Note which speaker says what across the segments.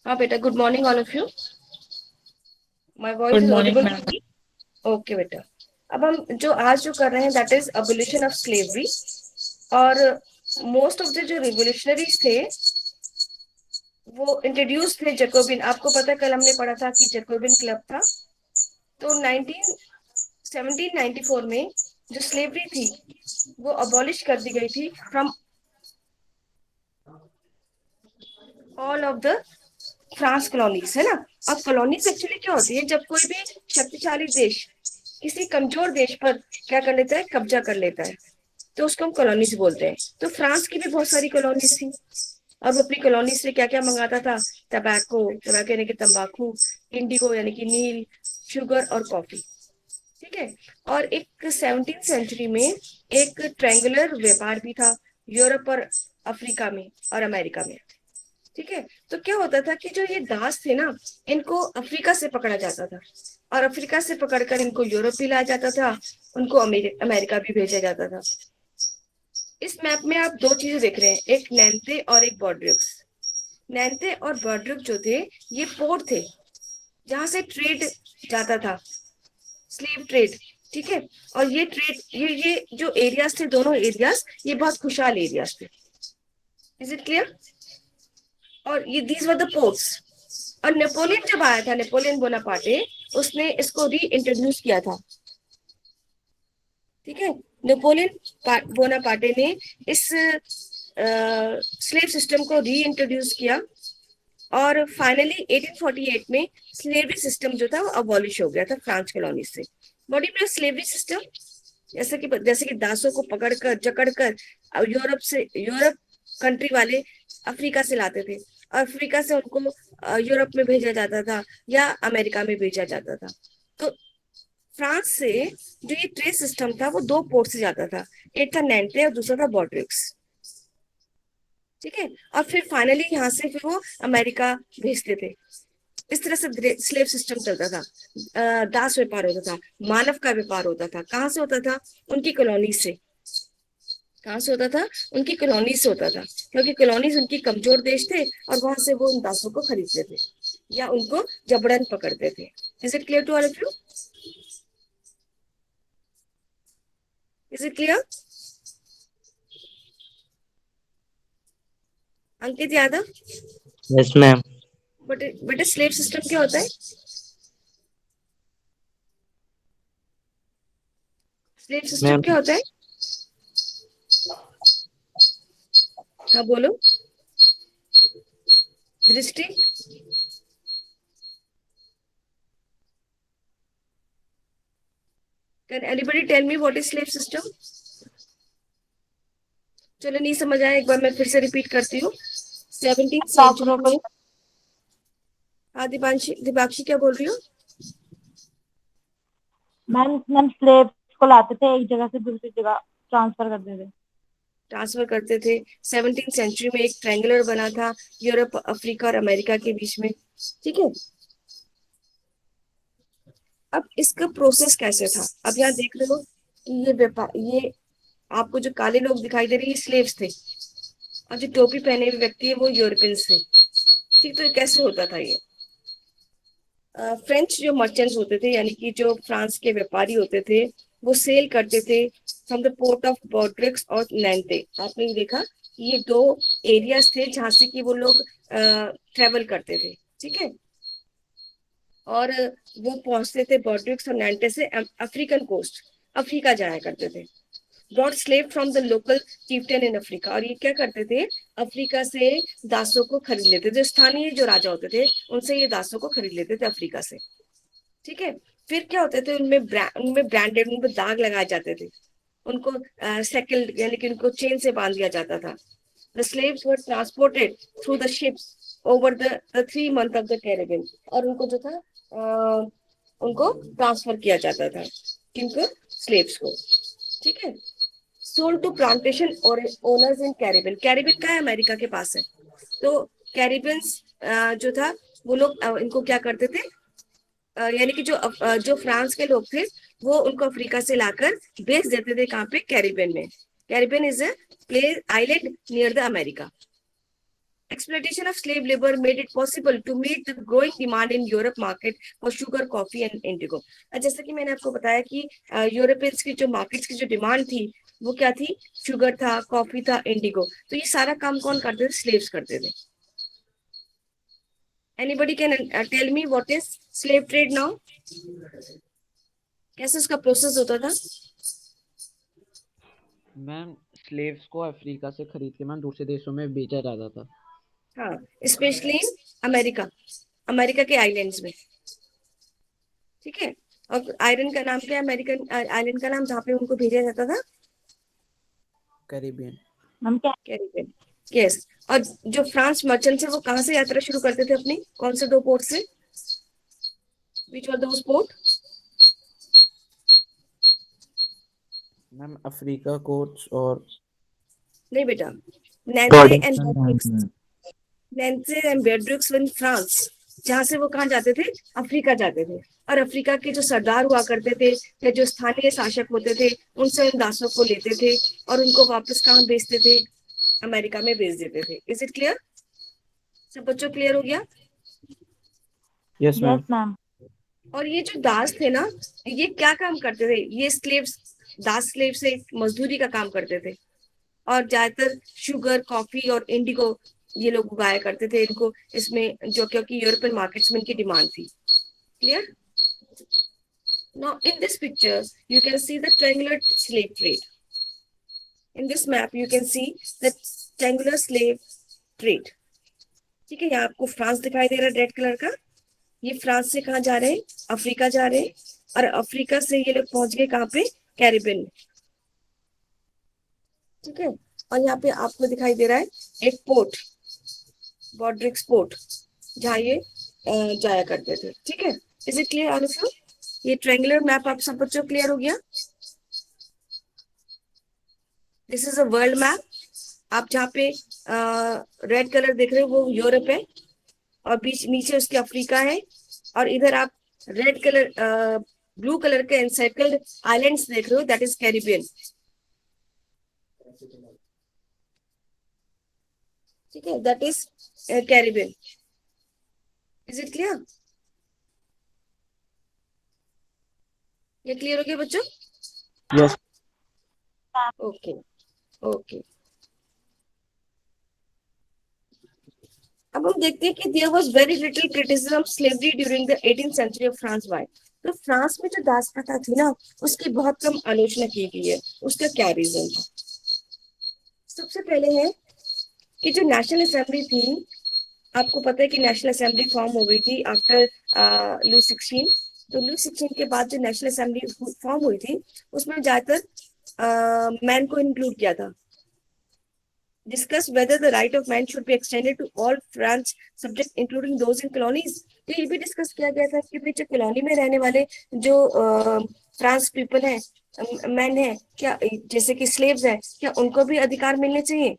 Speaker 1: हाँ बेटा, good morning all of you. My voice
Speaker 2: good
Speaker 1: is
Speaker 2: morning
Speaker 1: audible
Speaker 2: ma'am.
Speaker 1: To me? Okay बेटा। अब हम जो कर रहे हैं that is abolition of slavery. और मोस्ट ऑफ द जो रिवोल्यूशनरीज थे वो इंट्रोड्यूस थे जैकोबिन। आपको पता है, कल हमने पढ़ा था कि जैकोबिन क्लब था। तो 1794 में जो स्लेवरी थी वो अबॉलिश कर दी गई थी from all of the France colonies, है ना। अब कॉलोनीज एक्चुअली क्या होती है, जब कोई भी शक्तिशाली देश किसी कमजोर देश पर क्या कर लेता है, कब्जा कर लेता है, तो उसको हम कॉलोनीज बोलते हैं। तो फ्रांस की भी बहुत सारी कॉलोनीज थी। अब अपनी कॉलोनी से क्या क्या मंगाता था? टबैको, टबैको यानी कि तंबाकू, इंडिगो यानी कि नील, शुगर और कॉफी। ठीक है। और एक 17th सेंचुरी में एक ट्रायंगुलर व्यापार भी था यूरोप और अफ्रीका में और अमेरिका में। ठीक है। तो क्या होता था कि जो ये दास थे ना, इनको अफ्रीका से पकड़ा जाता था और अफ्रीका से पकड़कर इनको यूरोप भी लाया जाता था, उनको अमेरिका भी भेजा जाता था। इस मैप में आप दो चीजें देख रहे हैं, एक नैन्ते और एक बॉर्ड्रिक्स। नैन्ते और बॉर्ड्रिक जो थे ये पोर्ट थे जहां से ट्रेड जाता था, स्लेव ट्रेड। ठीक है। और ये ट्रेड, ये जो एरियाज थे, दोनों एरियाज ये बहुत खुशहाल एरियाज थे। Is it clear? और ये दीज वर द पोर्ट्स। और नेपोलियन जब आया था, नेपोलियन बोनापार्टे, उसने इसको री इंट्रोड्यूस किया था। ठीक है। नेपोलियन बोनापार्टे ने इस स्लेव सिस्टम को री इंट्रोड्यूस किया और फाइनली 1848 में स्लेवरी सिस्टम जो था वो अबॉलिश हो गया था फ्रांस कॉलोनी से। बॉडी में स्लेवरी सिस्टम, जैसे कि दासों को पकड़कर जकड़कर यूरोप कंट्री वाले अफ्रीका से लाते थे, अफ्रीका से उनको यूरोप में भेजा जाता था या अमेरिका में भेजा जाता था। तो फ्रांस से जो ये ट्रेड सिस्टम था वो दो पोर्ट से जाता था, एक था नैन्टे और दूसरा था बॉर्ड्रिक्स। ठीक है। और फिर फाइनली यहाँ से फिर वो अमेरिका भेजते थे। इस तरह से स्लेव सिस्टम चलता था। दास व्यापार होता था, मानव का व्यापार होता था। कहाँ से होता था? उनकी कॉलोनी से। कहाँ से होता था? उनकी कॉलोनी से होता था, क्योंकि कॉलोनीज उनकी कमजोर देश थे और वहां से वो उन दासों को खरीदते थे या उनको जबरन पकड़ते थे। Is it clear to all of you? Is it clear? Ankit Yadav,
Speaker 3: yes ma'am.
Speaker 1: बेटे स्लेव सिस्टम क्या होता है? स्लेव सिस्टम
Speaker 3: मैम
Speaker 1: क्या होता है? हाँ बोलो। Drishti, can anybody tell me what is slave system? चलो, नहीं समझ आया, एक बार मैं फिर से रिपीट करती हूँ। 17th सेंचुरी में, हाँ दीपांशी, दीपाक्षी क्या बोल रही हो?
Speaker 2: मैम मैम स्लेब्स को लाते थे, एक जगह से दूसरी जगह ट्रांसफर करते थे।
Speaker 1: ट्रांसफर करते थे। 17th सेंचुरी में एक ट्रायंगुलर बना था यूरोप, अफ्रीका और अमेरिका के बीच में। ठीक है। अब इसका प्रोसेस कैसे था? अब यहाँ देख रहे हो कि ये व्यापार, ये आपको जो काले लोग दिखाई दे रहे हैं ये स्लेव्स थे और जो टोपी पहने हुए व्यक्ति है वो यूरोपियंस थे। ठीक। तो ये कैसे होता था? ये फ्रेंच जो मर्चेंट्स होते थे, यानी कि जो फ्रांस के व्यापारी होते थे, वो सेल करते थे फ्रॉम द पोर्ट ऑफ बॉर्ड्रिक्स और नैन्ते। आपने ये देखा कि ये दो एरियाज थे जहां से कि वो लोग ट्रेवल करते थे। ठीक है। और वो पहुंचते थे बॉर्ड्रिक्स और नैन्टे से अफ्रीकन कोस्ट, अफ्रीका जाया करते थे। Brought slave from the local chieftain in Africa. और ये क्या करते थे? अफ्रीका से दासों को खरीद लेते थे, स्थानीय जो राजा होते थे उनसे ये दासों को खरीद लेते थे अफ्रीका से। ठीक है। फिर क्या होते थे, उनमें ब्रांडेड, उन पर दाग लगाए जाते थे, उनको सेकल यानी कि उनको चेन से बांध दिया जाता था। The slaves were transported through the ships over the 3 month of the Caribbean. और उनको जो था उनको ट्रांसफर किया जाता था, किनको? स्लेव्स को। ठीक है। सोल्ड टू प्लांटेशन और ओनर्स इन कैरिबियन। कैरिबियन का है, अमेरिका के पास है। तो कैरिबियंस जो था वो लोग इनको क्या करते थे, यानी कि जो फ्रांस के लोग थे वो उनको अफ्रीका से लाकर बेच देते थे। कहाँ पे? कैरिबियन में। Caribbean is a place island near the America. Exploitation of slave labor made it possible to meet the growing demand in Europe market for sugar, coffee and indigo. जैसे कि मैंने आपको बताया कि यूरोपियंस की जो मार्केट्स की जो डिमांड थी वो क्या थी, शुगर था, कॉफी था, इंडिगो। तो ये सारा काम कौन करते थे, स्लेव्स करते थे। Anybody can tell me what is slave trade now, कैसे उसका प्रोसेस होता था?
Speaker 3: मैम स्लेव्स को अफ्रीका से खरीद के मैम दूसरे देशों में बेचा जाता था।
Speaker 1: हाँ, स्पेशली इन अमेरिका, अमेरिका के आइलैंड्स में, ठीक है। और आयरन का नाम क्या है, अमेरिकन आइलैंड का नाम जहाँ पे उनको भेजा जाता था?
Speaker 3: कैरिबियन।
Speaker 2: मैम क्या
Speaker 1: कैरिबियन, यस। और जो फ्रांस मर्चेंट्स है वो कहाँ से यात्रा शुरू करते थे अपनी, कौन से दो पोर्ट से? विच वर दोस पोर्ट?
Speaker 3: मैम अफ्रीका कोच और
Speaker 1: नहीं बेटा, नैंसे एंड बेड्रिक्स, नैंसे एंड बेड्रिक्स इन फ्रांस, जहाँ से वो कहाँ जाते थे, अफ्रीका जाते थे। और अफ्रीका के जो सरदार हुआ करते थे या जो स्थानीय शासक होते थे उनसे उन दासों को लेते थे और उनको वापस कहाँ भेजते थे, अमेरिका में भेज देते थे। Is it clear? सब बच्चों क्लियर हो गया?
Speaker 3: Yes ma'am.
Speaker 2: Yes ma'am.
Speaker 1: और ये जो दास थे ना, ये क्या काम करते थे, ये स्लेव्स, दास स्लेव से मजदूरी का काम करते थे और ज्यादातर शुगर, कॉफी और इंडिगो ये लोग उगाया करते थे इनको, इसमें जो क्योंकि यूरोपियन मार्केट्स में इनकी डिमांड थी। Clear? Now in this picture you can see the triangular slave trade. In this map you can see the triangular slave trade. ठीक है, यहाँ आपको फ्रांस दिखाई दे रहा है रेड कलर का, ये फ्रांस से कहाँ जा रहे हैं, अफ्रीका जा रहे हैं। और अफ्रीका से ये लोग पहुंच गए कहाँ पे, कैरिबियन में, ठीक है। और यहाँ पे आपको दिखाई दे रहा है एक पोर्ट, बॉड्रिक्स पोर्ट, जहाँ ये जाया करते थे, ठीक है। Is it clear all of you? ये ट्रायंगुलर मैप आप सब बच्चों क्लियर हो गया? This is a world map. आप जहाँ पे रेड कलर देख रहे हो वो यूरोप है और बीच नीचे उसके अफ्रीका है, और इधर आप रेड कलर ब्लू कलर के एनसाइक्ल्ड आइलैंड्स देख रहे हो, दैट इज कैरिबियन, ठीक है, that is Caribbean. Is it clear? ये क्लियर हो गया बच्चों?
Speaker 3: यस।
Speaker 1: Okay okay. अब हम देखते हैं कि there was very little criticism of slavery during the 18th century of France. Why? तो फ्रांस में जो दास प्रथा थी ना उसकी बहुत कम आलोचना की गई है। उसका क्या रीजन था? सबसे पहले है कि जो नेशनल असेंबली थी, आपको पता है कि नेशनल असेंबली फॉर्म हो गई थी आफ्टर लुई 16। तो लुई 16 के बाद जो नेशनल असेंबली फॉर्म हुई थी उसमें ज्यादातर मैन को इंक्लूड किया था। Discuss whether the right of man should be extended to all French subjects, including those in colonies। तो ये भी डिस्कस किया गया था कि जो कॉलोनी में रहने वाले जो फ्रांस पीपल है, मैन है, क्या जैसे कि स्लेव्स है, क्या उनको भी अधिकार मिलने चाहिए?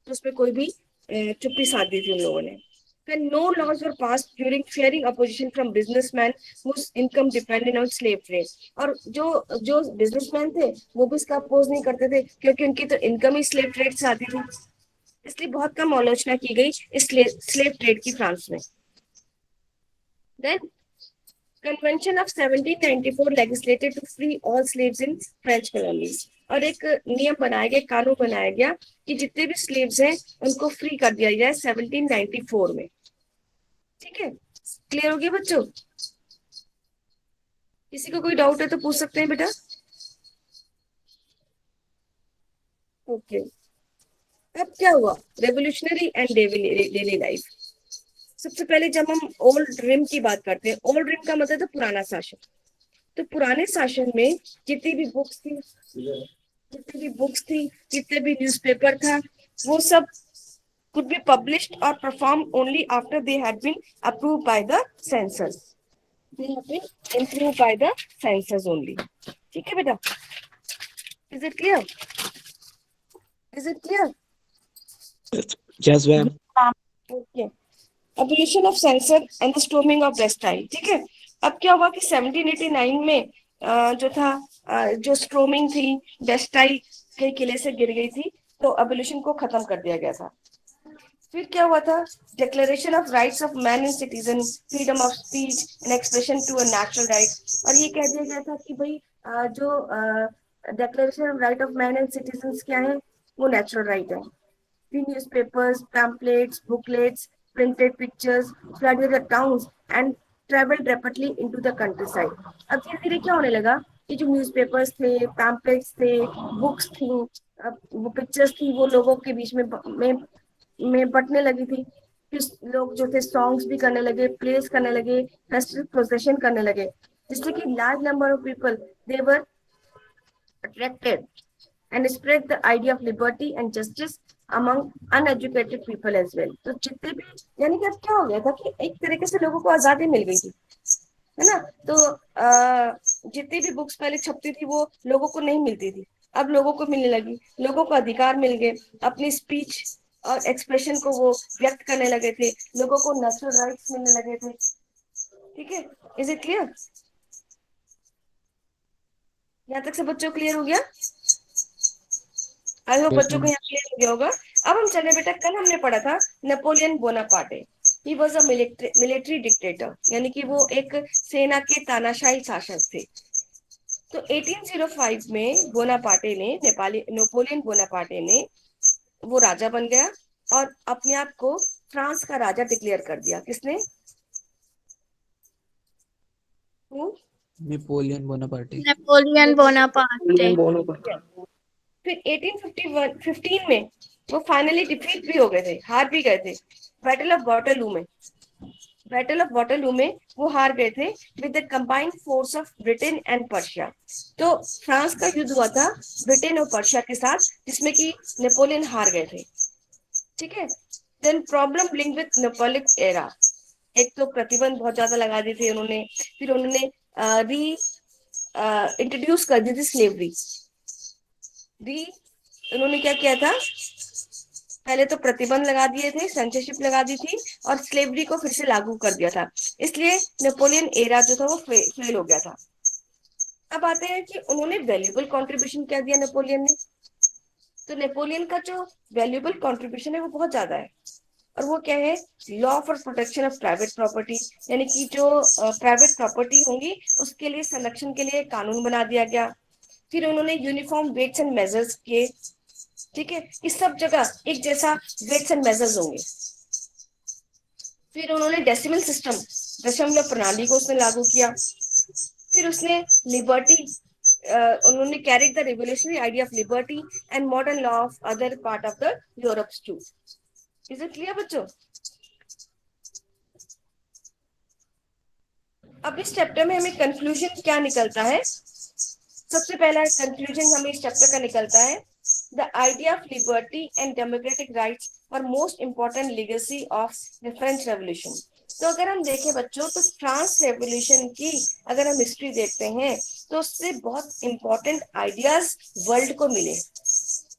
Speaker 1: तो उसमें कोई भी चुप्पी साध दी थी उन लोगों ने। When no laws were passed during fearing opposition from businessmen whose income depended on slave trade। और जो जो बिजनेसमैन थे वो भी इसका अपोज नहीं करते थे क्योंकि उनकी तो इनकम ही स्लेव ट्रेड से आती थी, इसलिए बहुत कम आलोचना की गई इस स्लेव ट्रेड की फ्रांस में। Then convention of 1794 legislated to free all slaves in French colonies. और एक नियम बनाया गया, कानून बनाया गया कि जितने भी स्लेव्स हैं उनको फ्री कर दिया जाए 1794 में, ठीक है। क्लियर हो गया बच्चों? किसी को कोई डाउट है तो पूछ सकते हैं बेटा। ओके, अब क्या हुआ, रेवोल्यूशनरी एंड डेली लाइफ। सबसे पहले जब हम ओल्ड रिम की बात करते हैं, ओल्ड रिम का मतलब तो पुराना शासन। तो पुराने शासन में जितनी भी बुक्स थी, जितने भी न्यूज़पेपर था, वो सब could be published or performed only after they had been approved by the censors। They have been improved by the censors only। ठीक है बेटा? Is it clear? Is it clear?
Speaker 3: Yes ma'am.
Speaker 1: Okay। Abolition of censor and the storming of Bastille। ठीक है। अब क्या हुआ कि 1789 में जो था जो स्ट्रोमिंग थी बेस्टाइल के किले से गिर गई थी, तो एबोलिशन को खत्म कर दिया गया था। फिर क्या हुआ था, declaration of rights of man and citizen, freedom of speech and expression to a natural right. और ये कह दिया गया था कि भाई जो declaration of right of man and citizen क्या है, वो नेचुरल राइट है। The newspapers, pamphlets, booklets, printed pictures flooded the towns and traveled rapidly into the countryside। अब धीरे धीरे क्या होने लगा कि जो न्यूज़पेपर्स थे, पैम्पलेट्स थे, बुक्स थी, वो पिक्चर्स थी, वो लोगों के बीच में बंटने लगी थी। फिर लोग जो थे सॉन्ग्स भी करने लगे, प्लेस करने लगे, फेस्टिवल प्रोसेशन करने लगे, जिससे कि large number of people they were attracted and spread the idea of liberty and justice among uneducated people as well। तो जितने भी, यानी कि अब क्या हो गया था कि एक तरीके से लोगों को आजादी मिल गई थी, है ना। तो जितनी भी बुक्स पहले छपती थी वो लोगों को नहीं मिलती थी, अब लोगों को मिलने लगी, लोगों को अधिकार मिल गए, अपनी स्पीच और एक्सप्रेशन को वो व्यक्त करने लगे थे, लोगों को नेचुरल राइट्स मिलने लगे थे। ठीक है, इज इट क्लियर? यहाँ तक से बच्चों क्लियर हो गया? आई होप
Speaker 3: यस
Speaker 1: बच्चों को
Speaker 3: मैम।
Speaker 1: यहाँ क्लियर हो गया होगा। अब हम चले बेटा, कल हमने पढ़ा था Napoleon Bonaparte. He was a military dictator, यानी कि वो एक सेना के तानाशाही शासक थे। तो 1805 में बोनापार्टे ने, नेपाली नेपोलियन बोनापार्टे ने, वो राजा बन गया और अपने आप को फ्रांस का राजा डिक्लेयर कर दिया। किसने?
Speaker 3: Napoleon Bonaparte.
Speaker 4: Napoleon Bonaparte.
Speaker 1: फिर 1815 में वो फाइनली डिफीट भी हो गए थे, हार भी गए थे बैटल ऑफ वाटरलू में। बैटल ऑफ वाटरलू में वो हार गए थे with the combined force of Britain and Persia. तो फ्रांस का युद्ध हुआ था ब्रिटेन और पर्शिया के साथ, जिसमें कि नेपोलियन हार गए थे। ठीक है, then problem link with Napoleonic era. एक तो प्रतिबंध बहुत ज्यादा लगा दी थी उन्होंने, फिर उन्होंने री इंट्रोड्यूस कर दी थी स्लेवरी। री उन्होंने क्या किया था, पहले तो प्रतिबंध लगा दिए थे, सेंसरशिप लगा दी थी और स्लेवरी को फिर से लागू कर दिया था। इसलिए नेपोलियन एरा जो था वो फेल हो गया था। अब आते हैं कि उन्होंने वैल्यूएबल कंट्रीब्यूशन क्या दिया नेपोलियन ने। तो नेपोलियन का जो वैल्यूएबल कंट्रीब्यूशन है वो बहुत ज्यादा है, और वो क्या है, law for protection of private property, यानी कि जो प्राइवेट प्रॉपर्टी होंगी उसके लिए संरक्षण के लिए कानून बना दिया गया। फिर उन्होंने यूनिफॉर्म वेट्स एंड मेजर्स किए। ठीक है, इस सब जगह एक जैसा वेट्स एंड मेजर्स होंगे। फिर उन्होंने डेसिमल सिस्टम, दशमलव प्रणाली को उसने लागू किया। फिर उसने लिबर्टी, उन्होंने carried the revolutionary idea of liberty and modern law of other part of the Europe to. Is it clear बच्चों? अब इस चैप्टर में हमें कंक्लूजन क्या निकलता है? सबसे पहला कंक्लूजन हमें इस चैप्टर का निकलता है, the idea of liberty and democratic rights were most important legacy of the French Revolution। तो अगर हम देखें बच्चों, तो फ्रांस रेवोल्यूशन की अगर हम हिस्ट्री देखते हैं तो उससे बहुत इंपॉर्टेंट आइडियाज वर्ल्ड को मिले,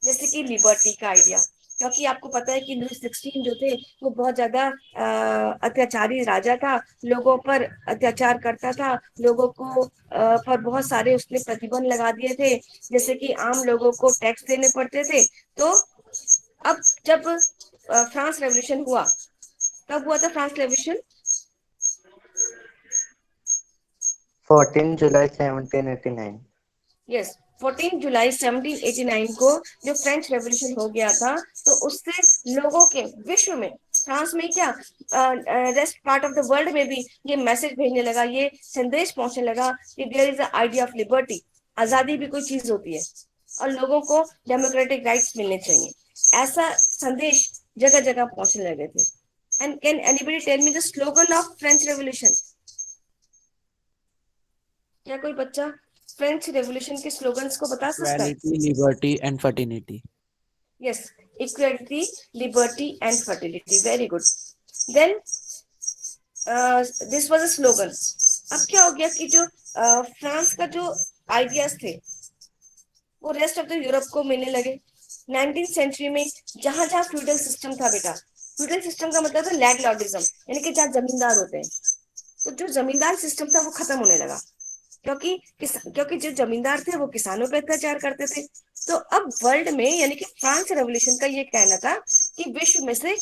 Speaker 1: जैसे कि लिबर्टी का आइडिया, क्योंकि आपको पता है कि लुई 16 जो थे वो बहुत ज्यादा अत्याचारी राजा था, लोगों पर अत्याचार करता था, लोगों को पर बहुत सारे उसने प्रतिबंध लगा दिए थे, जैसे कि आम लोगों को टैक्स देने पड़ते थे। तो अब जब फ्रांस रेवोल्यूशन हुआ, कब हुआ था फ्रांस रेवोल्यूशन?
Speaker 5: 14 जुलाई 1789।
Speaker 1: यस, 14 जुलाई 1789 को जो फ्रेंच रेवोल्यूशन हो गया था, तो उससे लोगों के विश्व में, फ्रांस में क्या, rest part of the world में भी ये मैसेज भेजने लगा, ये संदेश पहुंचने लगा कि there is a idea of liberty, आजादी भी कोई चीज होती है और लोगों को डेमोक्रेटिक राइट्स मिलने चाहिए। ऐसा संदेश जगह जगह पहुंचने लगे थे। And can anybody tell me the slogan of French revolution? क्या कोई बच्चा फ्रेंच रेवोल्यूशन के स्लोगन्स को बता सकता है?
Speaker 3: Equality, liberty and fertility.
Speaker 1: Yes, equality, liberty, and fertility. Very good. Then this was a slogan. अब क्या हो गया कि जो फ्रांस का जो आइडियाज थे वो रेस्ट ऑफ द यूरोप को मिलने लगे। 19th सेंचुरी में जहां जहां फ्यूडल सिस्टम था बेटा, फ्यूडल सिस्टम का मतलब था लैंडलॉर्डिज्म, यानी कि जहाँ जमींदार होते हैं, तो जो जमींदार सिस्टम था वो खत्म होने लगा, क्योंकि जो जमींदार थे वो किसानों पर अत्याचार करते थे। तो अब वर्ल्ड में, यानी कि फ्रांस रेवोल्यूशन का ये कहना था कि विश्व में से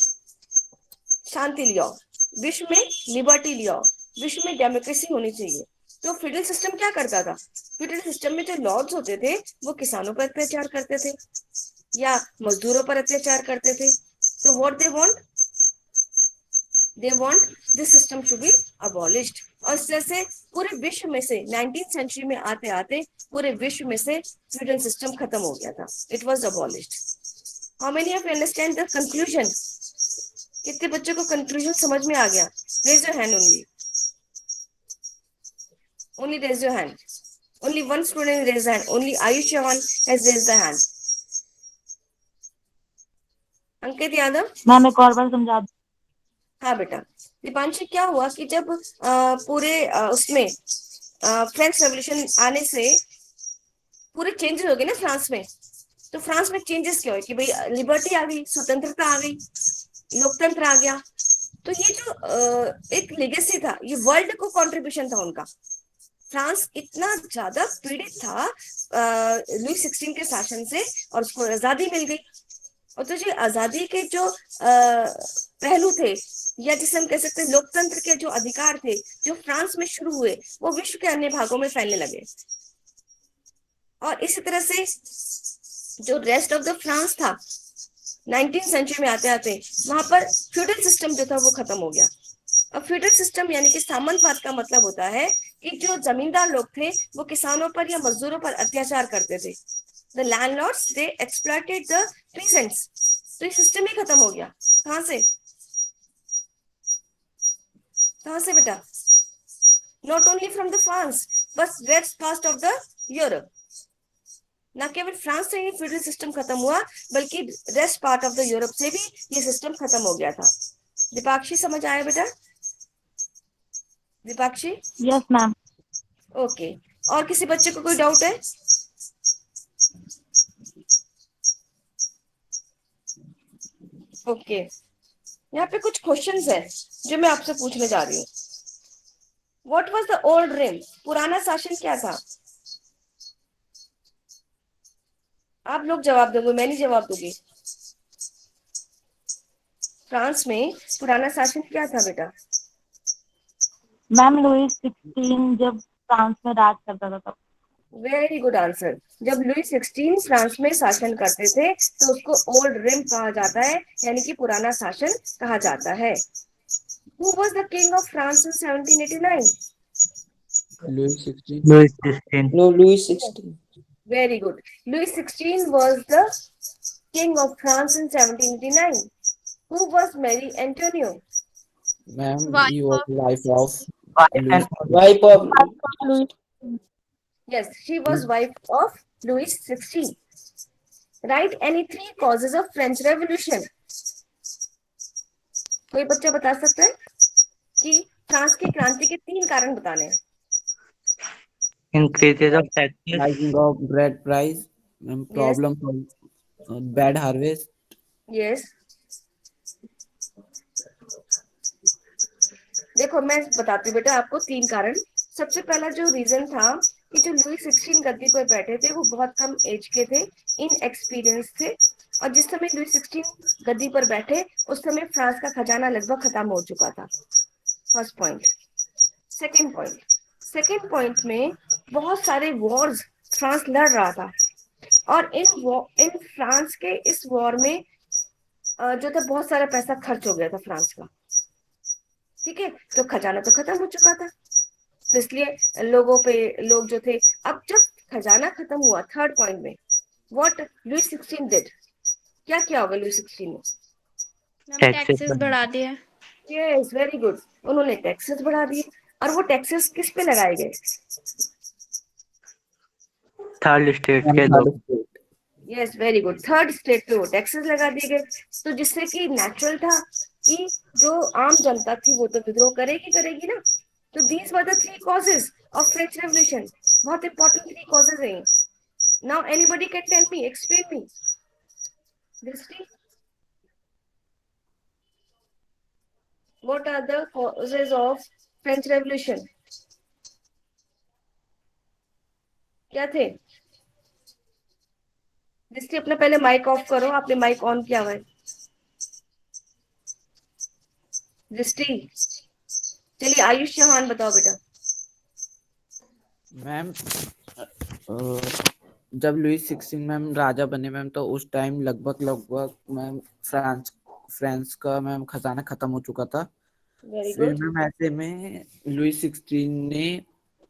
Speaker 1: शांति ले आओ, विश्व में लिबर्टी ले आओ, विश्व में डेमोक्रेसी होनी चाहिए। तो फ्यूडल सिस्टम क्या करता था? फ्यूडल सिस्टम में जो लॉर्ड्स होते थे वो किसानों पर अत्याचार करते थे या मजदूरों पर अत्याचार करते थे। तो what they want this system to be abolished. और इस तरह से पूरे विश्व में से 19th सेंचुरी में आते आते पूरे विश्व में से फ्यूडल सिस्टम खत्म हो गया था। It was abolished. How many of you understand the conclusion? कितने बच्चों को कंक्लूजन समझ में आ गया? Raise your hand only. Only raise your hand. Only one student raise the hand. Only Ayush Chavan has raised the hand. Ankit Yadav.
Speaker 2: Ma'am एक और बार समझा दो।
Speaker 1: हाँ बेटा। दीपांशी, क्या हुआ कि जब पूरे उसमें फ्रेंच रेवोल्यूशन आने से पूरे चेंजेस हो गए ना फ्रांस में। तो फ्रांस में चेंजेस क्या हुए कि भाई लिबर्टी आ गई, स्वतंत्रता आ गई, लोकतंत्र आ गया। तो ये जो एक लेगेसी था, ये वर्ल्ड को कंट्रीब्यूशन था उनका। फ्रांस इतना ज्यादा पीड़ित था लुई 16 के शासन से और उसको आजादी मिल गई। और तो जो आजादी के जो पहलू थे या जिसे हम कह सकते हैं लोकतंत्र के जो अधिकार थे जो फ्रांस में शुरू हुए वो विश्व के अन्य भागों में फैलने लगे। और इसी तरह से जो रेस्ट ऑफ द फ्रांस था 19th सेंचुरी में आते आते वहां पर फ्यूडल सिस्टम जो था वो खत्म हो गया। अब फ्यूडल सिस्टम यानी कि सामंतवाद का मतलब होता है कि जो जमींदार लोग थे वो किसानों पर या मजदूरों पर अत्याचार करते थे। The landlords they exploited the peasants. तो ये सिस्टम ही खत्म हो गया। कहां से? कहां से बेटा? Not only from the France but rest past of the Europe. न केवल फ्रांस से ही फ्यूडल सिस्टम खत्म हुआ बल्कि rest part of the Europe से भी ये सिस्टम खत्म हो गया था। दीपाक्षी समझ आया बेटा? दीपाक्षी?
Speaker 2: Yes ma'am.
Speaker 1: ओके। और किसी बच्चे को कोई डाउट है? ओके। यहाँ पे कुछ क्वेश्चंस है जो मैं आपसे पूछने जा रही हूँ। What was the old regime? पुराना शासन क्या था? आप लोग जवाब दोगे, मैं नहीं जवाब दूंगी। फ्रांस में पुराना शासन क्या था बेटा?
Speaker 2: मैम लुई 16 जब फ्रांस में राज करता था तब।
Speaker 1: Very good answer. जब लुई 16 फ्रांस में शासन करते थे तो उसको ओल्ड रिम कहा जाता है, यानी कि पुराना शासन कहा जाता है। Who was the king of France in 1789?
Speaker 3: Louis 16.
Speaker 5: Louis 16.
Speaker 6: No, Louis 16.
Speaker 1: Very good. Louis 16 was the king of France in 1789. Who was Marie Antoinette?
Speaker 3: Ma'am,
Speaker 4: Wife
Speaker 3: he was
Speaker 4: of-
Speaker 3: wife of Louis.
Speaker 6: Wife of Louis.
Speaker 1: Yes, she was wife of Louis 16. Write any three causes of French Revolution. कोई बच्चा बता सकता है कि France की क्रांति के 3 कारण बताने हैं?
Speaker 5: Increases of taxes.
Speaker 3: Rising of bread price, problem of bad harvest.
Speaker 1: Yes. देखो मैं बताती हूँ बेटा आपको 3 कारण। सबसे पहला जो रीजन था कि जो लुई 16 गद्दी पर बैठे थे वो बहुत कम एज के थे, इनएक्सपीरियंस थे। और जिस समय लुई 16 गद्दी पर बैठे उस समय फ्रांस का खजाना लगभग खत्म हो चुका था। First point. सेकेंड पॉइंट में बहुत सारे वॉर्स फ्रांस लड़ रहा था और इन फ्रांस के इस वॉर में जो था बहुत सारा पैसा खर्च हो गया था फ्रांस का। ठीक है, तो खजाना तो खत्म हो चुका था, तो इसलिए लोग जो थे। अब जब खजाना खत्म हुआ, थर्ड पॉइंट में व्हाट लुई 16 डिड, क्या किया होगा लुई 16 ने?
Speaker 4: टैक्सेस बढ़ा दिए।
Speaker 1: Yes, very good. उन्होंने टैक्सेस बढ़ा दिए। और वो टैक्सेस किस पे लगाए गए?
Speaker 5: थर्ड स्टेट के
Speaker 3: Third
Speaker 5: लोग।
Speaker 3: state.
Speaker 1: Yes, very good. Third state पे वो टैक्सेस लगा दिए गए, तो जिससे कि नेचुरल था कि जो आम जनता थी वो तो विद्रोह करेगी ना। तो these were the 3 causes of French revolution. बहुत इंपॉर्टेंट 3 कॉजेस हैं। Now anybody can tell me, explain me Drishti, what are the causes of French revolution? क्या थे? दृष्टि अपना पहले माइक ऑफ करो, आपने माइक ऑन किया हुआ है। दृष्टि। चलिए आयुष चौहान बताओ बेटा।
Speaker 3: मैम जब लुईस 16 मैम राजा बने मैम, तो उस टाइम लगभग लगभग मैम फ्रांस फ्रांस का मैम खजाना खत्म हो चुका था।
Speaker 1: वेरी
Speaker 3: फिर
Speaker 1: गुड।
Speaker 3: मैम ऐसे में लुईस 16 ने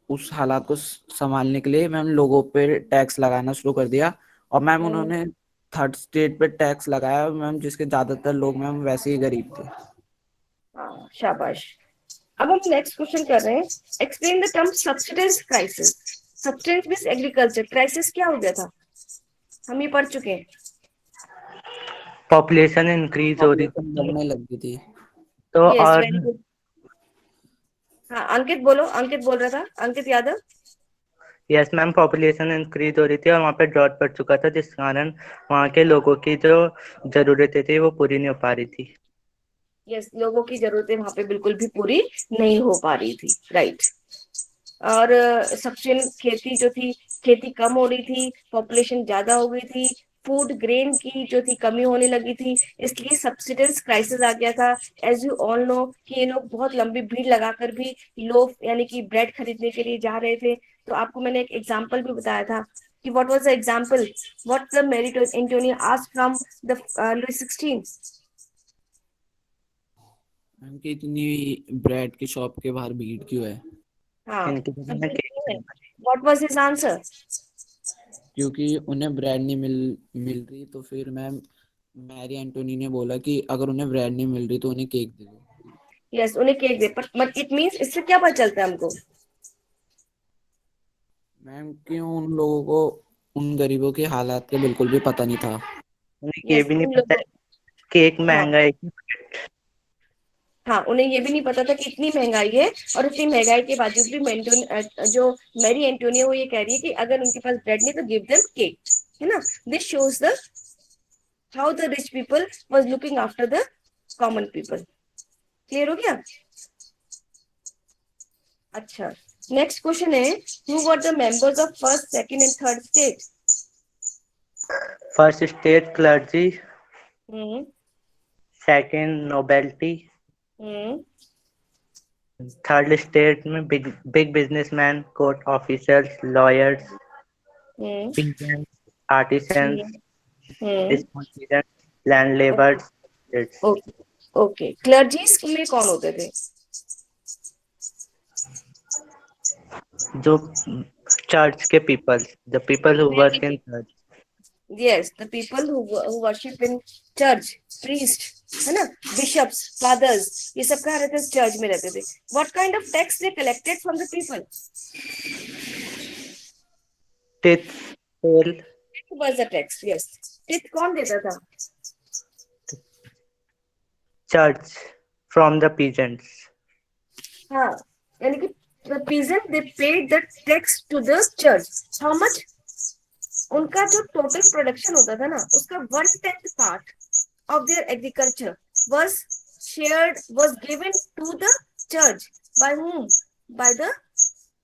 Speaker 3: उस हालात को संभालने के लिए मैम लोगों पे टैक्स लगाना शुरू कर दिया, और मैम उन्होंने थर्ड स्टेट पे टैक्स लगाया मैम, जिसके ज्यादातर लोग मैम वैसे ही गरीब थे।
Speaker 1: हाँ शाबाश। अब हम नेक्स्ट क्वेश्चन कर रहे हैं। Explain the term subsidence crisis. Subsidence means agriculture, crisis क्या हो गया था, हम ये पढ़ चुके हैं।
Speaker 5: पॉपुलेशन इंक्रीज हो रही
Speaker 3: पॉपुलेशन
Speaker 5: थी
Speaker 3: बढ़ने लगी थी।
Speaker 5: तो,
Speaker 1: यस
Speaker 5: और
Speaker 1: वेरी गुड। हाँ अंकित बोलो, अंकित बोल रहा था, Ankit Yadav.
Speaker 5: Yes ma'am, population increase हो रही थी और वहाँ पे ड्रॉट पड़ चुका था, जिस कारण वहाँ के लोगों की जो जरूरतें थी वो पूरी नहीं हो पा रही थी।
Speaker 1: यस लोगों की जरूरतें वहां पे बिल्कुल भी पूरी नहीं हो पा रही थी, राइट। और सफिशिएंट खेती जो थी, खेती कम हो रही थी, पॉपुलेशन ज्यादा हो गई थी, फूड ग्रेन की जो थी कमी होने लगी थी, इसलिए सब्सिडेंस क्राइसिस आ गया था। एज यू ऑल नो कि ये लोग बहुत लंबी भीड़ लगाकर भी लोफ यानी कि ब्रेड खरीदने के लिए जा रहे थे। तो आपको मैंने एक एग्जांपल भी बताया था कि what was the example, what the Marie Antoinette asked from the Louis 16।
Speaker 3: Ma'am कि इतनी ब्रेड की शॉप के बाहर भीड़ क्यों है?
Speaker 1: हाँ
Speaker 5: इनकी
Speaker 1: तो
Speaker 5: जगह में
Speaker 1: व्हाट वाज हिज आंसर।
Speaker 3: क्योंकि उन्हें ब्रेड नहीं मिल रही, तो फिर मैम मैरी एंटोनी ने बोला कि अगर उन्हें ब्रेड नहीं मिल रही तो उन्हें केक दे दो।
Speaker 1: यस उन्हें cake they, but it means इससे क्या पता चलता है हमको।
Speaker 3: मैम क्यों उन लोगों को, उन गरीबों के हालात के बिल्कुल भी पता नहीं था।
Speaker 5: उन्हें ये
Speaker 1: यस
Speaker 5: भी नहीं
Speaker 1: उन
Speaker 5: पता
Speaker 1: लोगों।
Speaker 5: है कि एक
Speaker 1: हाँ
Speaker 5: महंगा है।
Speaker 1: हाँ उन्हें ये भी नहीं पता था कि इतनी महंगाई है, और इतनी महंगाई के बावजूद भी जो मैरी एंटोनियो वो ये कह रही है कि अगर उनके पास ब्रेड नहीं तो गिव देम केक, है ना। This shows the how the rich people was looking after the common people. Clear हो गया। अच्छा नेक्स्ट क्वेश्चन है, who were the members of first second and third state.
Speaker 5: First state clergy,
Speaker 1: hmm
Speaker 5: second nobility,
Speaker 1: hmm
Speaker 5: third state में big big businessman, court officers, lawyers,
Speaker 1: hmm
Speaker 5: peasants, artisans,
Speaker 1: hmm hmm
Speaker 5: small peasants, land laborers,
Speaker 1: okay okay. Clergies में कौन होते थे।
Speaker 5: जो church के people, the people who work in church.
Speaker 1: Yes, the people who worship in church, priest, है ना, bishops, fathers, ये सब कहाँ रहते थे, चर्च में रहते थे। What kind of tax they collected from the people?
Speaker 5: Tithe, taille,
Speaker 1: It was a tax, yes. Tithe कौन देता था।
Speaker 5: church from the peasants।
Speaker 1: हाँ यानी कि the peasant they paid the tax to the church. How much? उनका जो total production होता था ना, उसका 1/10 part of their agriculture was was given to the church. By whom? By the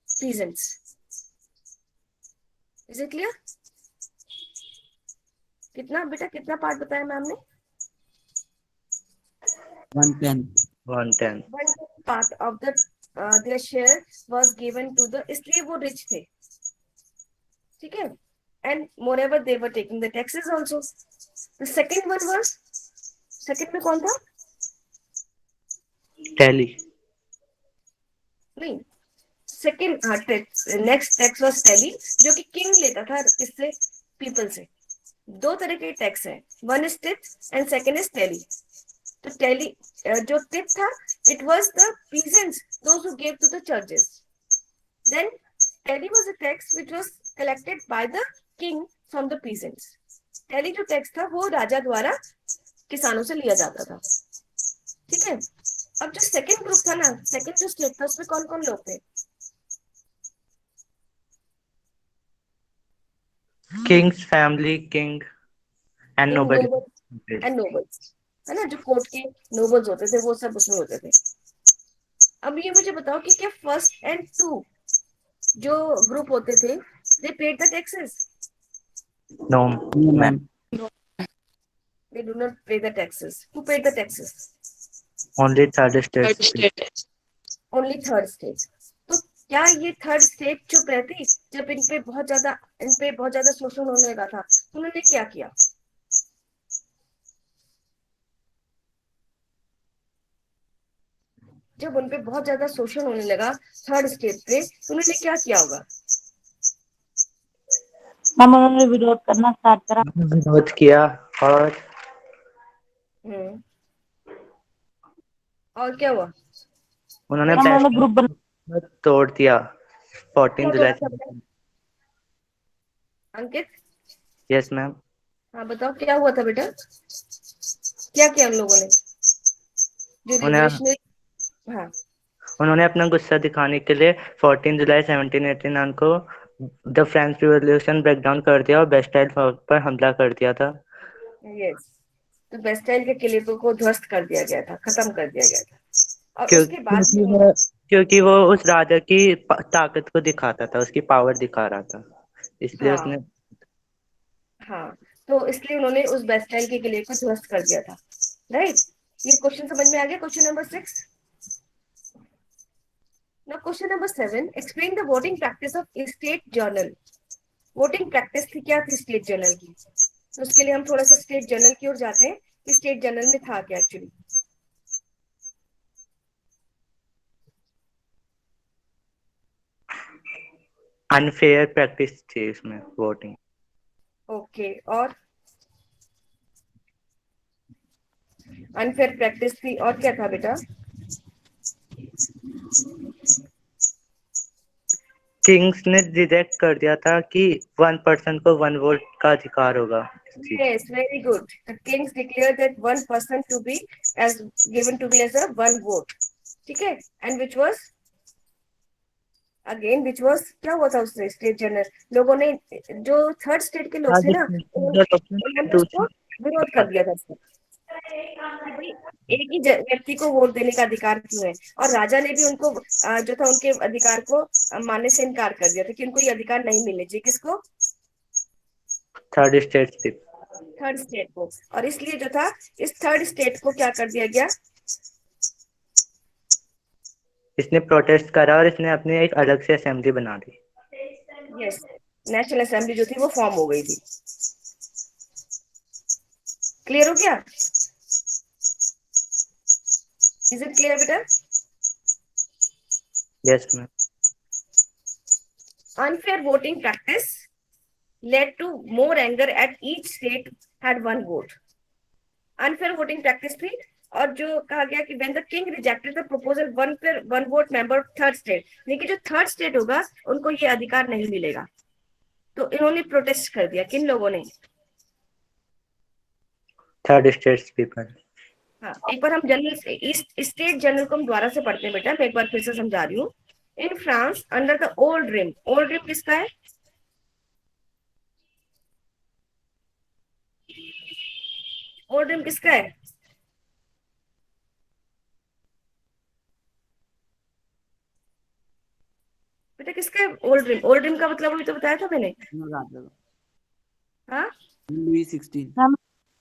Speaker 1: peasants. Is it clear? कितना बेटा, कितना part बताया मैम ने।
Speaker 3: 110।
Speaker 5: 110।
Speaker 1: 1/10 part of the their share was given to the, इसलिए वो रिच थे, ठीक है। and moreover they were taking the taxes also. The second one was, second में कौन था।
Speaker 5: टेली।
Speaker 1: नहीं सेकंड, हाँ नेक्स्ट टैक्स वाज टेली, जो कि किंग लेता था किससे, पीपल से। दो तरह के टैक्स हैं, one is tithe and second is taille. तो टेली जो टिथ था, it was the peasants those who gave to the churches. Then taille was a tax which was collected by the king from the peasants. Taille जो tax था वो राजा द्वारा किसानों से लिया जाता था, ठीक है। अब जो सेकंड ग्रुप था ना, सेकंड जो स्टेट था, उसमें कौन कौन लोग थे।
Speaker 5: King's family, king and
Speaker 1: king,
Speaker 5: noble.
Speaker 1: Noble and nobles, है ना, जो कोर्ट के नोबल्स होते थे वो सब उसमें होते थे। अब ये मुझे बताओ कि क्या फर्स्ट एंड टू जो ग्रुप होते थे, they paid the taxes.
Speaker 5: No ma'am.
Speaker 3: Ma'am
Speaker 1: They do not pay the taxes. Who paid the taxes?
Speaker 5: Only third state.
Speaker 1: Only third state. तो क्या ये थर्ड स्टेट चुप रहती जब इन पे बहुत ज्यादा शोषण होने लगा था? तो उन्होंने क्या किया? जब उन पे बहुत ज्यादा शोषण होने लगा थर्ड स्टेट पे, तो उन्होंने क्या किया होगा?
Speaker 2: मैम उन्होंने विरोध करना स्टार्ट करा।
Speaker 5: विरोध किया और
Speaker 1: हम्म, और क्या हुआ?
Speaker 5: उन्होंने
Speaker 2: मैम उन्होंने ग्रुप बना।
Speaker 5: बेस्ट तोड़ दिया
Speaker 1: क्या
Speaker 5: 14
Speaker 1: तोड़ा
Speaker 5: जुलाई
Speaker 1: था बेटा? अंकित,
Speaker 5: यस मैम।
Speaker 1: हाँ बताओ क्या हुआ था बेटा? क्या किया उन लोगों ने जो
Speaker 5: उन्हें
Speaker 1: रिवोल्यूशनरी? हाँ,
Speaker 5: उन्होंने अपना गुस्सा दिखाने के लिए 14 जुलाई 1789 को the French revolution break down कर दिया और बेस्टाइल फोर्ट पर हमला कर दिया था।
Speaker 1: यस। तो बेस्टाइल के किले को ध्वस्त कर दिया गया था, खत्म कर दिया गया था। और उसके बाद
Speaker 5: क्योंकि
Speaker 1: में
Speaker 5: वो क्योंकि वो उस राजा की ताकत को दिखाता था, उसकी पावर दिखा रहा था, इसलिए उसने।
Speaker 1: हाँ हाँ, तो इसलिए उन्होंने उस बेस्टाइल के किले को ध्वस्त कर दिया था। राइट। ये क्वेश्चन समझ में आ गया? Question number 6। Now question number 7, explain the voting practice of state journal. Voting practice थी क्या थी स्टेट जर्नल की? तो उसके लिए हम थोड़ा सा स्टेट जर्नल की ओर जाते हैं कि स्टेट जर्नल में था क्या एक्चुअली।
Speaker 5: अनफेयर प्रैक्टिस थी इसमें वोटिंग।
Speaker 1: ओके, और अनफेयर प्रैक्टिस थी, और क्या था बेटा?
Speaker 5: किंग्स ने डिटेक्ट कर दिया था कि 1% को 1 वोट का अधिकार होगा इस चीज।
Speaker 1: Yes, very good. The kings declared that one person to be as given to be as a one vote. ठीक है? And which was again which was क्या हुआ था उससे स्टेट जनरल लोगों ने, जो थर्ड स्टेट के लोग थे ना, उन्होंने उसको विरोध कर दिया था उसका कि भाई एक ही व्यक्ति को वोट देने का अधिकार क्यों है? और राजा ने भी उनको जो था उनके अधिकार को मानने से इनकार कर दिया था कि उनको ये अधिकार नहीं मिलने चाहिए। किसको?
Speaker 5: थर्ड स्टेट थी।
Speaker 1: थर्ड स्टेट को। और इसलिए जो था इस थर्ड स्टेट को क्या कर दिया गया?
Speaker 5: इसने प्रोटेस्ट करा और इसने अपनी एक अलग से असेंबली बना दी।
Speaker 1: यस, नेशनल असेंबली जो थी वो फॉर्म हो गई थी। क्लियर हो गया? इज इट क्लियर बेटा?
Speaker 5: Yes ma'am.
Speaker 1: Unfair voting practice led to more anger at each state had one vote. Unfair voting practice थी, और जो कहा गया कि when the king rejected the proposal one vote member of third state, लेकिन जो third state होगा उनको ये अधिकार नहीं मिलेगा। तो इन्होंने प्रोटेस्ट कर दिया, किन लोगों ने?
Speaker 5: Third state people.
Speaker 1: हाँ, एक बार हम जनरल इस स्टेट जनरल को हम दोबारा से पढ़ते हैं बेटा, मैं एक बार फिर से समझा रही हूँ। In France under the old regime, old regime किसका है? ओल्ड रिम किसका है? बेटा किसका है ओल्ड रिम? ओल्ड रिम का मतलब अभी तो बताया था मैंने। हाँ,
Speaker 3: Louis 16।
Speaker 2: Ma'am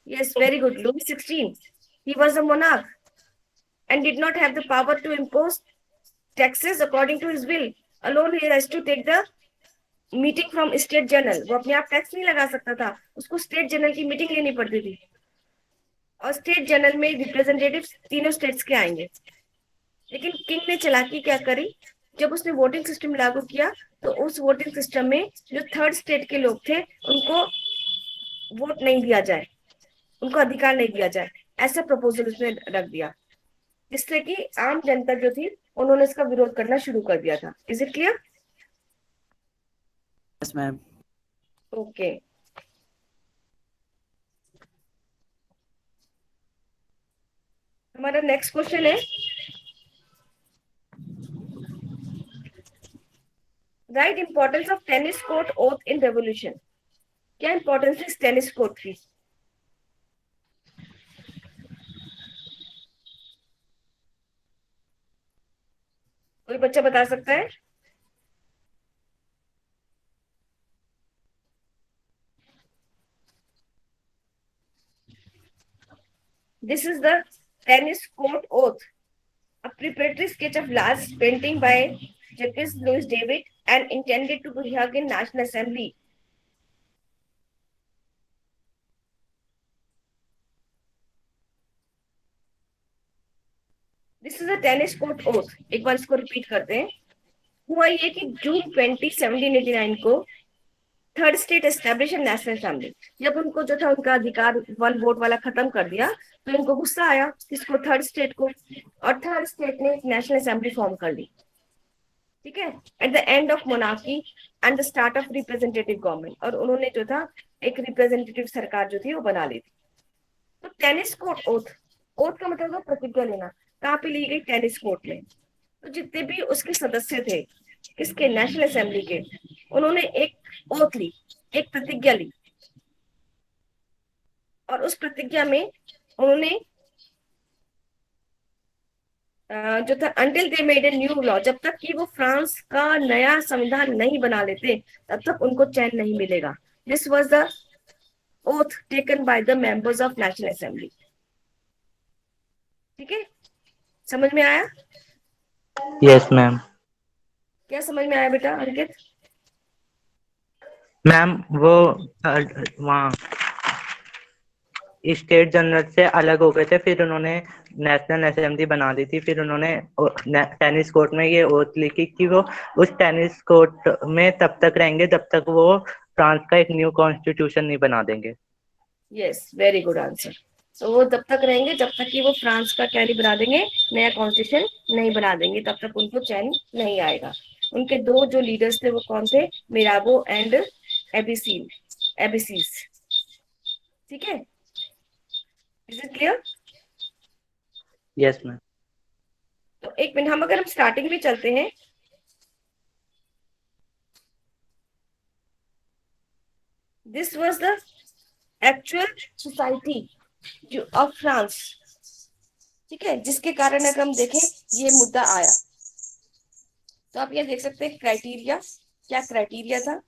Speaker 1: yes, very good. Louis 16. He was a monarch and did not have the power to impose taxes according to his will. Alone he has to take the meeting from state general. वो अपने आप tax नहीं लगा सकता था, उसको state general की meeting लेनी पड़ती थी। और स्टेट जनरल में रिप्रेजेंटेटिव तीनों स्टेट्स के आएंगे। लेकिन किंग ने चालाकी क्या करी, जब उसने वोटिंग सिस्टम लागू किया तो उस वोटिंग सिस्टम में जो थर्ड स्टेट के लोग थे उनको वोट नहीं दिया जाए, उनको अधिकार नहीं दिया जाए, ऐसा प्रपोजल उसने रख दिया, जिससे कि आम जनता जो थी उन्होंने इसका विरोध करना शुरू कर दिया था। Is it clear?
Speaker 3: Yes ma'am.
Speaker 1: Okay, हमारा नेक्स्ट क्वेश्चन है, right importance of tennis court oath in revolution. क्या इंपॉर्टेंस है टेनिस कोर्ट की? कोई बच्चा बता सकता है? This is the tennis court oath, a preparatory sketch of large painting by Jacques Louis David and intended to be hung in National Assembly. This is a tennis court oath. एक बार इसको repeat करते हैं. हुआ ये कि जून 20, 1789 को third state establish national assembly. जब उनको जो था उनका अधिकार 1 वोट वाला खत्म कर दिया तो इनको गुस्सा आया किसको, थर्ड स्टेट को, और थर्ड स्टेट ने एक नेशनल असेंबली फॉर्म कर ली. ठीक है, at the end of monarchy and the start of representative government, और उन्होंने जो था एक रिप्रेजेंटेटिव सरकार जो थी वो बना ली थी. तो टेनिस कोर्ट ओथ, ओथ का मतलब प्रतिज्ञा लेना, कहाँ पे ली गई, टेनिस कोर्ट में. तो जितने भी उसके सदस्य थे किसके, नेशनल असेंबली के, उन्होंने एक ओथ ली, एक प्रतिज्ञा ली, और उस प्रतिज्ञा में उन्होंने जो था until they made a new law, जब तक कि वो फ्रांस का नया संविधान नहीं बना लेते तब तक उनको चैन नहीं मिलेगा. This was the oath taken by the members of national assembly. ठीक है, समझ में आया?
Speaker 5: Yes ma'am.
Speaker 1: क्या समझ में आया बेटा अंकित?
Speaker 5: मैम वो वहाँ स्टेट जनरल से अलग हो गए थे, फिर उन्होंने नेशनल असेंबली बना दी थी, फिर उन्होंने टेनिस कोर्ट में ये ओथ लिखी कि वो उस टेनिस कोर्ट में तब तक रहेंगे जब तक वो फ्रांस का एक न्यू कॉन्स्टिट्यूशन नहीं बना देंगे.
Speaker 1: Yes, very good answer. तो वो तब तक रहेंगे जब तक कि वो फ्रांस का क्या नहीं बना देंगे, नया कॉन्स्टिट्यूशन नहीं बना देंगे, तब तक उनको चैन नहीं आएगा. उनके दो जो लीडर्स थे वो कौन थे, मिराबो एंड एबिसीस. ठीक है, is it clear?
Speaker 5: Yes ma'am.
Speaker 1: तो एक मिनट, हम अगर हम स्टार्टिंग में चलते हैं, this was the actual society जो ऑफ फ्रांस. ठीक है, जिसके कारण अगर हम देखें ये मुद्दा आया, तो आप ये देख सकते हैं क्राइटेरिया, क्या क्राइटेरिया था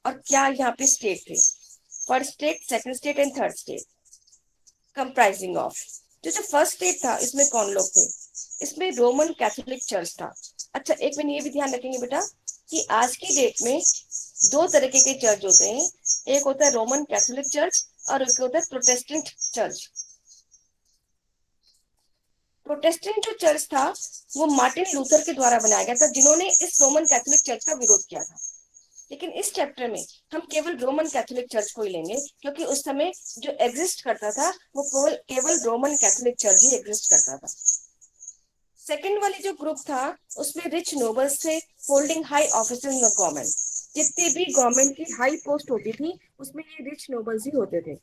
Speaker 1: और क्या यहाँ पे स्टेट थे. First state, second state and third state comprising of. जो फर्स्ट स्टेट था इसमें कौन लोग थे, इसमें रोमन कैथोलिक चर्च था. अच्छा, एक मिनट, ये भी ध्यान रखेंगे बेटा कि आज की डेट में दो तरीके के चर्च होते हैं. एक होता है रोमन कैथोलिक चर्च और एक होता है प्रोटेस्टेंट चर्च. प्रोटेस्टेंट जो चर्च था वो मार्टिन लूथर के द्वारा बनाया गया था, जिन्होंने इस रोमन कैथोलिक चर्च का विरोध किया था. लेकिन इस चैप्टर में हम केवल रोमन कैथोलिक चर्च को ही लेंगे, क्योंकि उस समय जो एग्जिस्ट करता था वो केवल रोमन कैथोलिक चर्च ही एग्जिस्ट करता था. सेकंड वाली जो ग्रुप था उसमें रिच नोबल्स थे holding high office in the government. जितनी भी गवर्नमेंट की हाई पोस्ट होती थी उसमें ये रिच नोबल्स ही होते थे.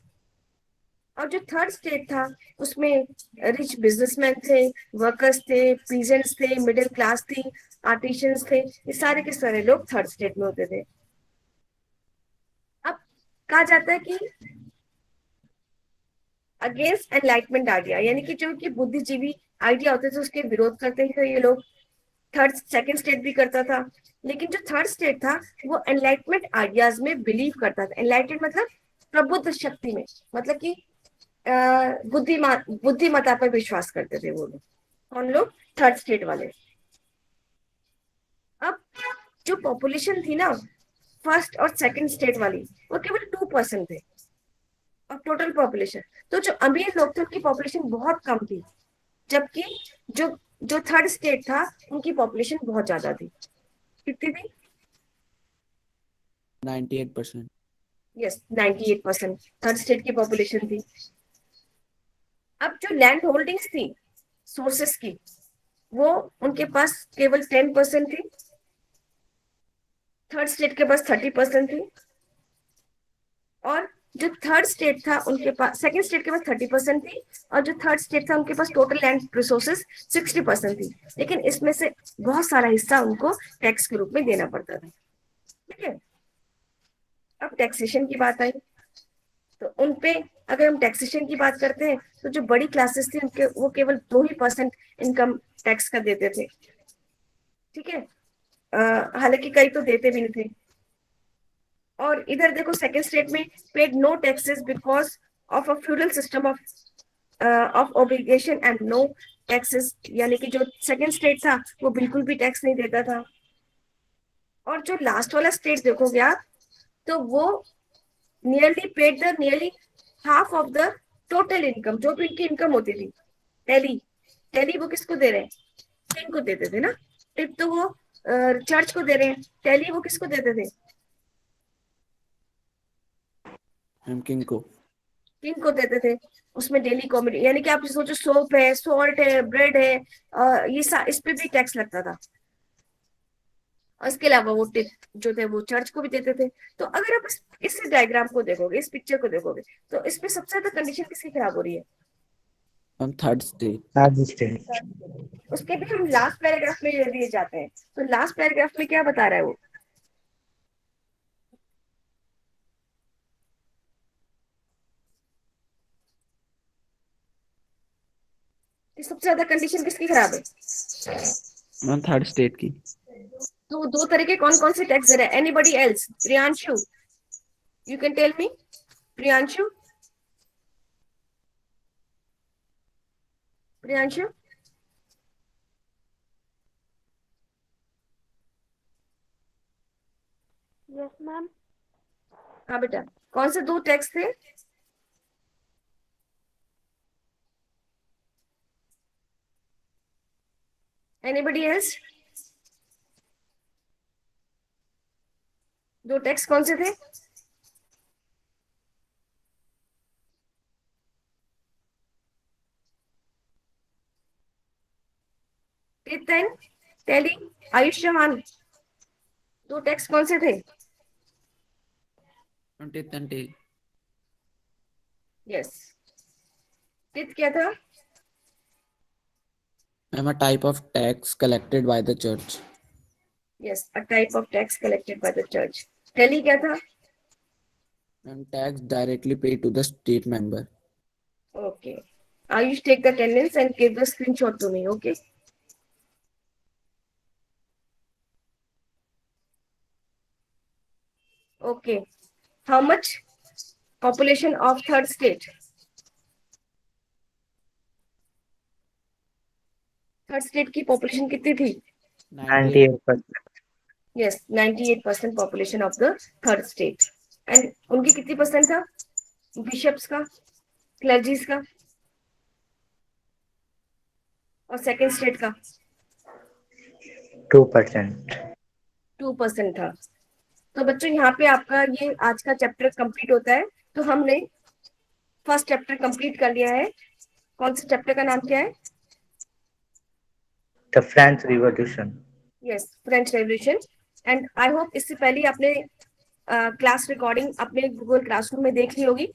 Speaker 1: और जो थर्ड स्टेट था उसमें रिच बिजनेसमैन थे, वर्कर्स थे, पीजेंट्स थे, मिडिल क्लास थी, आर्टिशियंस थे. ये सारे के सारे लोग थर्ड स्टेट में होते थे. अब कहा जाता है कि अगेंस्ट एनलाइटमेंट आइडिया, यानी कि जो कि बुद्धिजीवी आइडिया होते थे उसके विरोध करते थे ये लोग. थर्ड सेकंड स्टेट भी करता था, लेकिन जो थर्ड स्टेट था वो एनलाइटमेंट आइडियाज में बिलीव करता था. एनलाइटमेंट मतलब प्रबुद्ध शक्ति में, मतलब कि बुद्धिमत्ता पर विश्वास करते थे वो लोग. कौन लोग? थर्ड स्टेट वाले. अब जो पॉपुलेशन थी ना फर्स्ट और सेकंड स्टेट वाली, वो केवल 2% थे और टोटल पॉपुलेशन. तो जो अमीर लोग थे उनकी पॉपुलेशन बहुत कम थी, जबकि जो जो थर्ड स्टेट था उनकी पॉपुलेशन बहुत ज्यादा थी. कितनी थी?
Speaker 3: 98%.
Speaker 1: यस, 98% थर्ड स्टेट की पॉपुलेशन थी. अब जो लैंड होल्डिंग्स थी सोर्सेस की, वो उनके पास केवल 10% थी. थर्ड स्टेट के पास 30% थी. और जो थर्ड स्टेट था उनके पास, सेकंड स्टेट के पास 30% थी, और जो थर्ड स्टेट था उनके पास टोटल लैंड रिसोर्सेस 60% थी. लेकिन इसमें से बहुत सारा हिस्सा उनको टैक्स के रूप में देना पड़ता था. ठीक है, अब टैक्सेशन की बात आई तो उनपे अगर हम टैक्सेशन की बात करते हैं तो जो बड़ी क्लासेस थी उनके वो केवल 2% इनकम टैक्स का देते थे. ठीक है, हालांकि कई तो देते भी नहीं थे. और इधर देखो सेकंड स्टेट में paid no taxes because of a feudal system of of obligation and no taxes, यानी कि जो सेकंड स्टेट था वो बिल्कुल भी टैक्स नहीं देता था। और जो लास्ट वाला स्टेट देखोगे आप, तो वो nearly half of the total income, जो भी इनकी इनकम होती थी। टेली टेली वो किसको दे रहे हैं? किंग को देते थे ना। टिप तो वो चर्च को दे रहे हैं, टेली वो किसको देते थे?
Speaker 3: मैम किंग को।
Speaker 1: किंग को देते थे। उसमें डेली कॉमेडी, यानी कि आप सोचो सोप है, सॉल्ट है, ब्रेड है, इस पे भी टैक्स लगता था। और इसके अलावा वो टिप जो थे वो चर्च को भी देते थे। तो अगर आप इस डायग्राम को देखोगे, इस पिक्चर को देखोगे, तो इसमें सबसे ज्यादा कंडीशन किसकी खराब हो रही है?
Speaker 3: Ma'am third state.
Speaker 5: Third state.
Speaker 1: उसके भी हम लास्ट पैराग्राफ में दिए जाते हैं। तो लास्ट पैराग्राफ में क्या बता रहा है वो? कि सबसे ज्यादा कंडीशन किसकी खराब है?
Speaker 3: मैम थर्ड स्टेट की।
Speaker 1: तो दो तरह के कौन कौन से टैक्स दे रहे हैं? Anybody else? Priyanshu, you can tell me. Priyanshu, Priyanshu,
Speaker 2: yes ma'am.
Speaker 1: हाँ बेटा, कौन से दो टैक्स थे? Anybody else? दो टैक्स कौन से थे? टिथन, टेली, आयुष्मान, दो टैक्स कौन से थे?
Speaker 3: Ma'am tithe and taille.
Speaker 1: Yes. Tithe क्या था?
Speaker 3: Ma'am a type of tax collected by the church.
Speaker 1: Yes, a type of tax collected by the church. Taille क्या था?
Speaker 3: Ma'am tax directly paid to the state member.
Speaker 1: Okay. Ayush, take the attendance and give the screenshot to me, okay? Okay. How much population of third state? Third state की population कितनी थी?
Speaker 5: 98%।
Speaker 1: Yes, 98% population of the third state. And उनकी कितनी percent था bishops का, क्लर्जीज का? और second state का
Speaker 5: 2%।
Speaker 1: 2% था। तो बच्चों यहाँ पे आपका ये आज का चैप्टर कंप्लीट होता है। तो हमने फर्स्ट चैप्टर कंप्लीट कर लिया है। कौन से चैप्टर का नाम क्या है?
Speaker 5: The French revolution.
Speaker 1: Yes, French revolution. And I hope इससे पहले आपने क्लास रिकॉर्डिंग अपने गूगल क्लासरूम में देख ली होगी।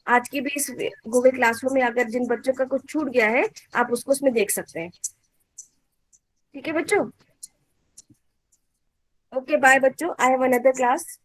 Speaker 1: आज की भी इस गूगल क्लासरूम में अगर जिन बच्चों का कुछ छूट गया है, आप उसको उसमें देख सकते हैं। ठीक है बच्चों? ओके, बाय बच्चों, आई हैव अनदर क्लास।